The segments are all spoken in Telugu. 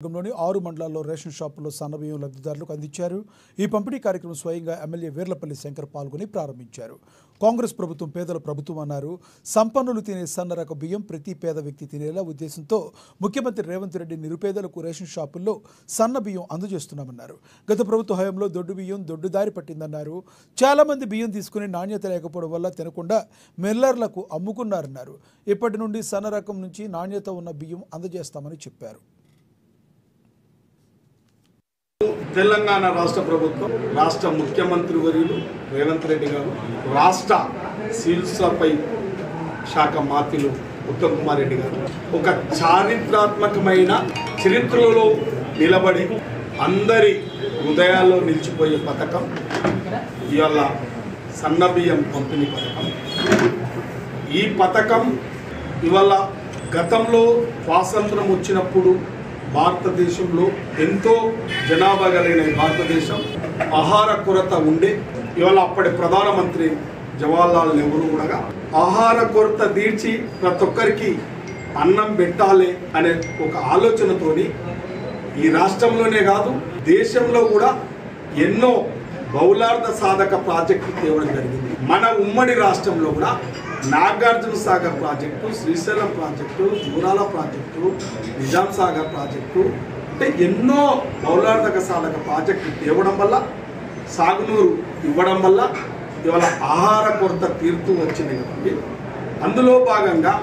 లోని 6 మండలాల్లో రేషన్ షాపుల్లో సన్నబియ్యం లబ్ధిదారులకు అందించారు. ఈ పంపిణీ కార్యక్రమం స్వయంగా ఎమ్మెల్యే వీర్లపల్లి శంకర్ పాల్గొని ప్రారంభించారు. కాంగ్రెస్ ప్రభుత్వం పేదల ప్రభుత్వం అన్నారు. సంపన్నులు తినే సన్న రక బియ్యం ప్రతి పేద వ్యక్తి తినేలా ఉద్దేశంతో ముఖ్యమంత్రి రేవంత్ రెడ్డి నిరుపేదలకు రేషన్ షాపుల్లో సన్న బియ్యం అందజేస్తున్నామన్నారు. గత ప్రభుత్వ హయాంలో దొడ్డు బియ్యం దొడ్డుదారి పట్టిందన్నారు. చాలా మంది బియ్యం తీసుకుని నాణ్యత లేకపోవడం వల్ల తినకుండా మిల్లర్లకు అమ్ముకున్నారన్నారు. ఇప్పటి నుండి సన్న రకం నుంచి నాణ్యత ఉన్న బియ్యం అందజేస్తామని చెప్పారు. తెలంగాణ రాష్ట్ర ప్రభుత్వం రాష్ట్ర ముఖ్యమంత్రి వర్యులు రేవంత్ రెడ్డి గారు రాష్ట్ర సివిల్ సప్లై శాఖ మంత్రులు ఉత్తమ్ కుమార్ రెడ్డి గారు ఒక చారిత్రాత్మకమైన చరిత్రలో నిలబడి అందరి హృదయాల్లో నిలిచిపోయే పథకం ఇవాళ సన్నబియ్యం పంపిణీ పథకం. ఈ పథకం ఇవాళ గతంలో స్వాతంత్రం వచ్చినప్పుడు భారతదేశంలో ఎంతో జనాభా కలిగిన భారతదేశం ఆహార కొరత ఉండే ఇవాళ అప్పటి ప్రధానమంత్రి జవహర్లాల్ నెహ్రూ కూడా ఆహార కొరత తీర్చి ప్రతి ఒక్కరికి అన్నం పెట్టాలి అనే ఒక ఆలోచనతోని ఈ రాష్ట్రంలోనే కాదు దేశంలో కూడా ఎన్నో బహుళార్థ సాధక ప్రాజెక్టులు తేవడం జరిగింది. మన ఉమ్మడి రాష్ట్రంలో కూడా Nagarjuna Sagar project, Srisailam project, Jurala project, Nizam Sagar project అంటే ఎన్నో బహుళార్థక సాధక ప్రాజెక్టులు తేవడం వల్ల సాగునీరు ఇవ్వడం వల్ల ఇవాళ ఆహార కొరత తీరుతూ వచ్చింది కాబట్టి అందులో భాగంగా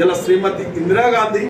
ఇలా శ్రీమతి ఇందిరాగాంధీ